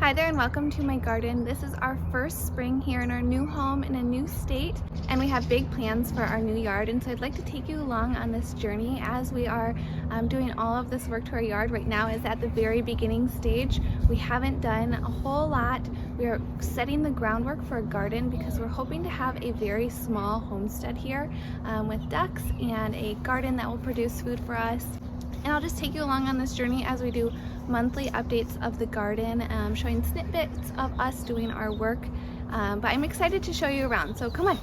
Hi there and welcome to my garden. This is our first spring here in our new home in a new state, and we have big plans for our new yard, and so I'd like to take you along on this journey as we are doing all of this work to our yard. Right now is at the very beginning stage. We haven't done a whole lot. We are setting the groundwork for a garden because we're hoping to have a very small homestead here with ducks and a garden that will produce food for us. And I'll just take you along on this journey as we do monthly updates of the garden, showing snippets of us doing our work. But I'm excited to show you around, so come on.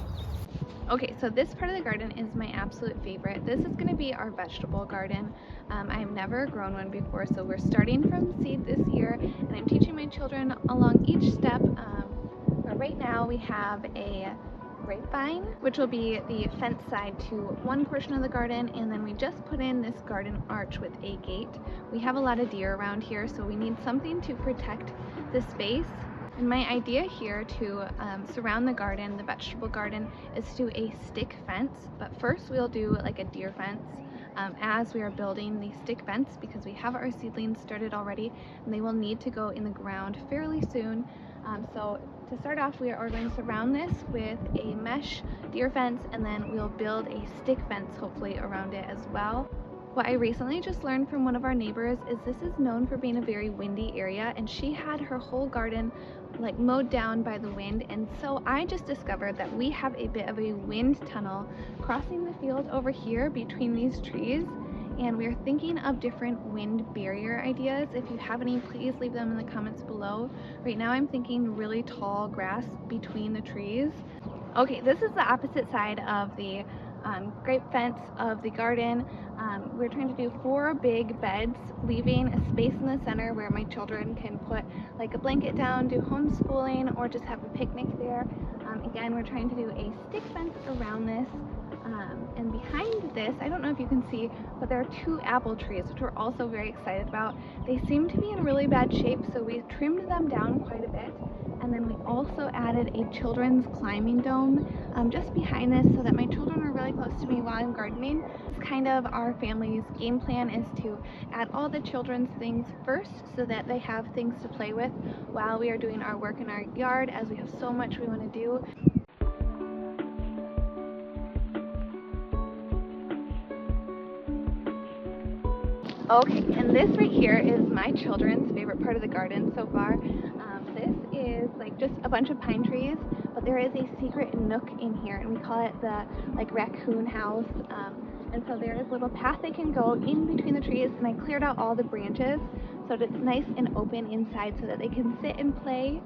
Okay, so this part of the garden is my absolute favorite. This is going to be our vegetable garden. I've never grown one before, so we're starting from seed this year, and I'm teaching my children along each step. But right now we have a grapevine, which will be the fence side to one portion of the garden, and then we just put in this garden arch with a gate. We have a lot of deer around here, so we need something to protect the space. And my idea here to surround the garden, the vegetable garden, is to do a stick fence. But first we'll do like a deer fence as we are building the stick fence, because we have our seedlings started already and they will need to go in the ground fairly soon. So to start off, we are going to surround this with a mesh deer fence, and then we'll build a stick fence hopefully around it as well. What I recently just learned from one of our neighbors is this is known for being a very windy area, and she had her whole garden like mowed down by the wind, and so I just discovered that we have a bit of a wind tunnel crossing the field over here between these trees, and we're thinking of different wind barrier ideas. If you have any, please leave them in the comments below. Right now I'm thinking really tall grass between the trees. Okay, this is the opposite side of the grape fence of the garden. We're trying to do 4 big beds, leaving a space in the center where my children can put like a blanket down, do homeschooling, or just have a picnic there. Again, we're trying to do a stick fence around this. And behind this, I don't know if you can see, but there are 2 apple trees, which we're also very excited about. They seem to be in really bad shape, so we trimmed them down quite a bit. And then we also added a children's climbing dome just behind this, so that my children are really close to me while I'm gardening. It's kind of our family's game plan, is to add all the children's things first so that they have things to play with while we are doing our work in our yard, as we have so much we want to do. Okay, and this right here is my children's favorite part of the garden so far. This is like just a bunch of pine trees, but there is a secret nook in here, and we call it the like raccoon house. And so there is a little path they can go in between the trees, and I cleared out all the branches so that it's nice and open inside so that they can sit and play.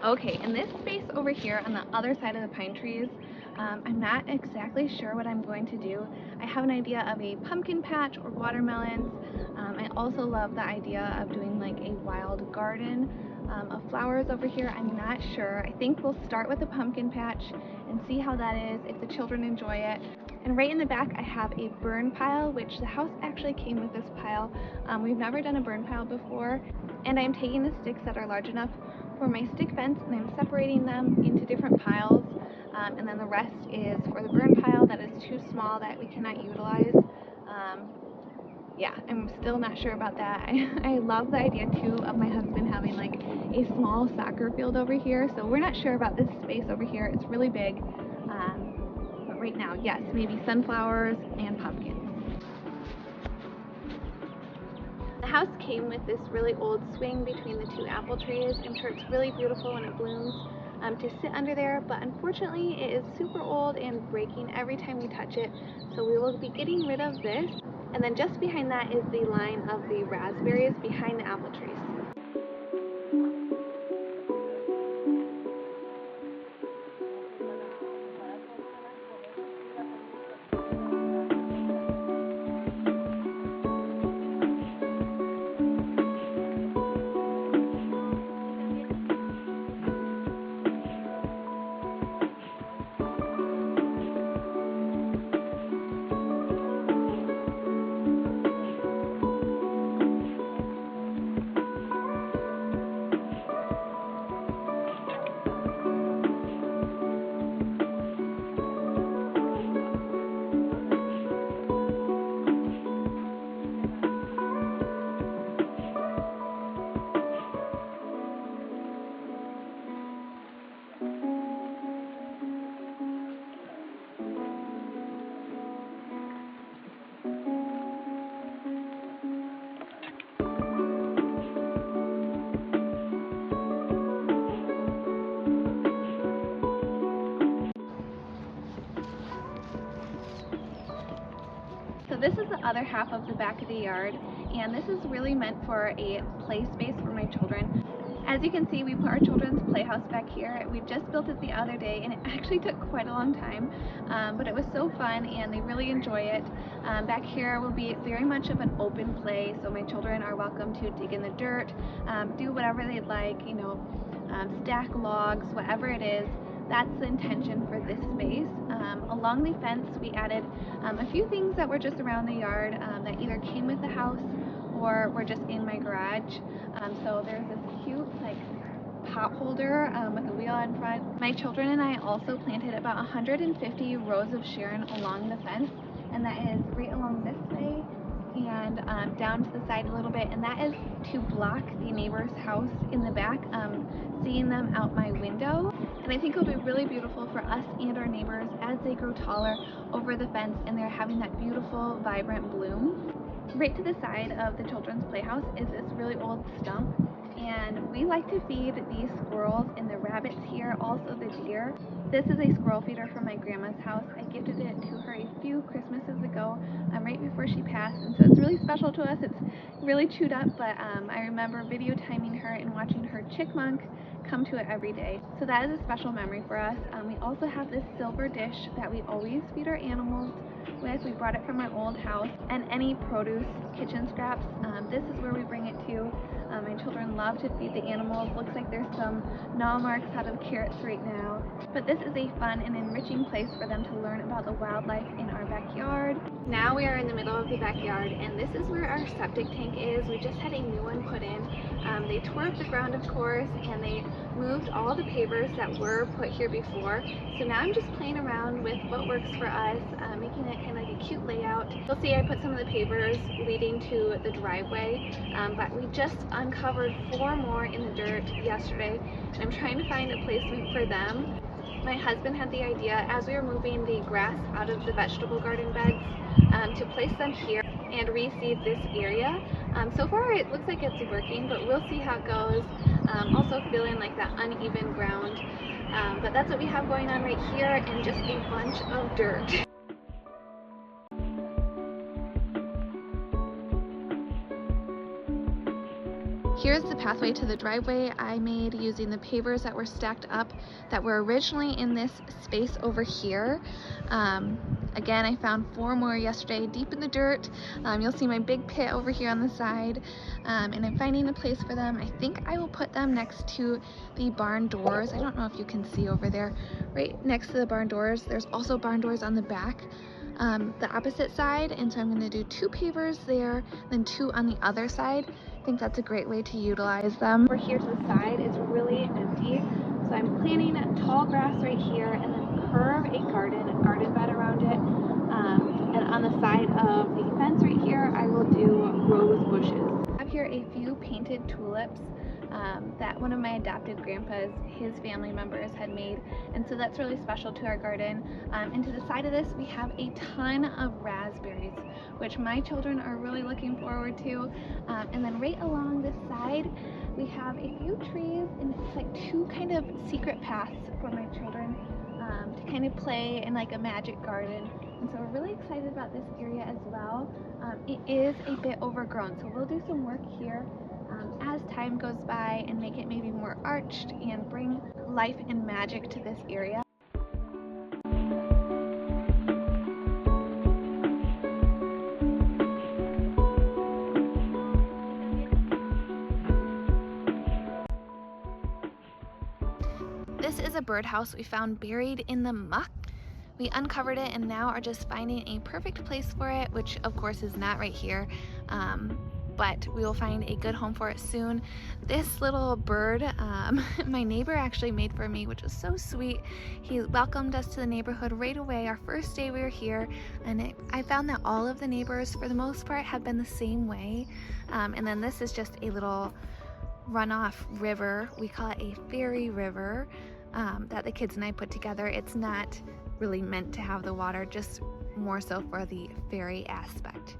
Okay, and this space over here on the other side of the pine trees, I'm not exactly sure what I'm going to do. I have an idea of a pumpkin patch or watermelons. I also love the idea of doing like a wild garden of flowers over here. I'm not sure. I think we'll start with a pumpkin patch and see how that is, if the children enjoy it. And right in the back I have a burn pile, which the house actually came with this pile. We've never done a burn pile before, and I'm taking the sticks that are large enough for my stick fence, and I'm separating them into different piles, and then the rest is for the burn pile that is too small that we cannot utilize. Yeah, I'm still not sure about that. I love the idea too of my husband having like a small soccer field over here, so we're not sure about this space over here. It's really big, but right now, yes, maybe sunflowers and pumpkins. The house came with this really old swing between the 2 apple trees. I'm sure it's really beautiful when it blooms to sit under there, but unfortunately it is super old and breaking every time we touch it, so we will be getting rid of this. And then just behind that is the line of the raspberries behind the apple trees. So this is the other half of the back of the yard, and this is really meant for a play space for my children. As you can see, we put our children's playhouse back here. We just built it the other day, and it actually took quite a long time, but it was so fun and they really enjoy it. Back here will be very much of an open play, so my children are welcome to dig in the dirt, do whatever they'd like, you know, stack logs, whatever it is. That's the intention for this space. Along the fence, we added a few things that were just around the yard that either came with the house or were just in my garage. So there's this cute like pot holder with a wheel in front. My children and I also planted about 150 rows of Sharon along the fence, and that is right along this way and down to the side a little bit, and that is to block the neighbor's house in the back, seeing them out my window. And I think it'll be really beautiful for us and our neighbors as they grow taller over the fence and they're having that beautiful vibrant bloom. Right to the side of the children's playhouse is this really old stump, and we like to feed the squirrels and the rabbits here, also the deer. This is a squirrel feeder from my grandma's house. I gifted it to her a few Christmases ago, right before she passed, and so it's really special to us. It's really chewed up, but I remember video timing her and watching her chickmunk come to it every day. So that is a special memory for us. We also have this silver dish that we always feed our animals with. We brought it from our old house, and any produce, kitchen scraps, this is where we bring it to. My children love to feed the animals. Looks like there's some gnaw marks out of carrots right now, but this is a fun and enriching place for them to learn about the wildlife in our backyard. Now we are in the middle of the backyard, and this is where our septic tank is. We just had a new one put in. They tore up the ground, of course, and they moved all the pavers that were put here before. So now I'm just playing around with what works for us, making it kind of like a cute layout. You'll see I put some of the pavers leading to the driveway, but we just uncovered 4 more in the dirt yesterday, and I'm trying to find a placement for them. My husband had the idea, as we were moving the grass out of the vegetable garden beds, to place them here and reseed this area. So far it looks like it's working, but we'll see how it goes. Also feeling like that uneven ground, but that's what we have going on right here, and just a bunch of dirt. Here's the pathway to the driveway I made using the pavers that were stacked up that were originally in this space over here. Again, I found 4 more yesterday deep in the dirt. You'll see my big pit over here on the side, and I'm finding a place for them. I think I will put them next to the barn doors. I don't know if you can see over there, right next to the barn doors. There's also barn doors on the back, the opposite side, and so I'm going to do 2 pavers there, then 2 on the other side. I think that's a great way to utilize them. Over here to the side is really empty, so I'm planting tall grass right here and then curve a garden bed around it. And on the side of the fence right here, I will do rose bushes. I have here a few painted tulips that one of my adopted grandpas, his family members, had made, and so that's really special to our garden. And to the side of this, we have a ton of raspberries, which my children are really looking forward to. And then right along this side, we have a few trees, and it's like 2 kind of secret paths for my children to kind of play in like a magic garden. And so we're really excited about this area as well. It is a bit overgrown, so we'll do some work here as time goes by and make it maybe more arched and bring life and magic to this area. This is a birdhouse we found buried in the muck. We uncovered it and now are just finding a perfect place for it, which of course is not right here, but we will find a good home for it soon. This little bird, my neighbor actually made for me, which was so sweet. He welcomed us to the neighborhood right away, our first day we were here, and I found that all of the neighbors, for the most part, have been the same way. And then this is just a little runoff river. We call it a fairy river that the kids and I put together. It's not really meant to have the water, just more so for the fairy aspect.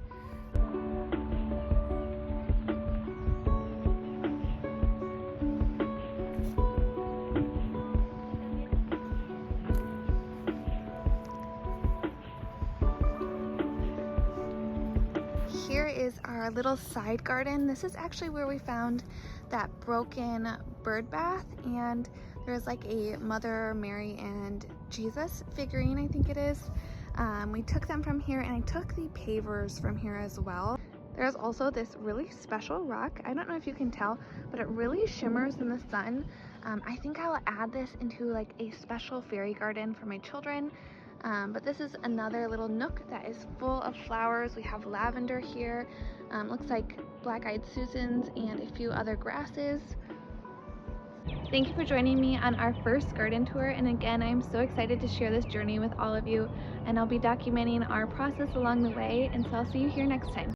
our little side garden. This is actually where we found that broken bird bath, and there's like a Mother Mary and Jesus figurine, I think it is. We took them from here, and I took the pavers from here as well. There's also this really special rock. I don't know if you can tell, but it really shimmers in the sun. I think I'll add this into like a special fairy garden for my children. But this is another little nook that is full of flowers. We have lavender here, looks like black-eyed Susans and a few other grasses. Thank you for joining me on our first garden tour, and again, I'm so excited to share this journey with all of you, and I'll be documenting our process along the way, and so I'll see you here next time.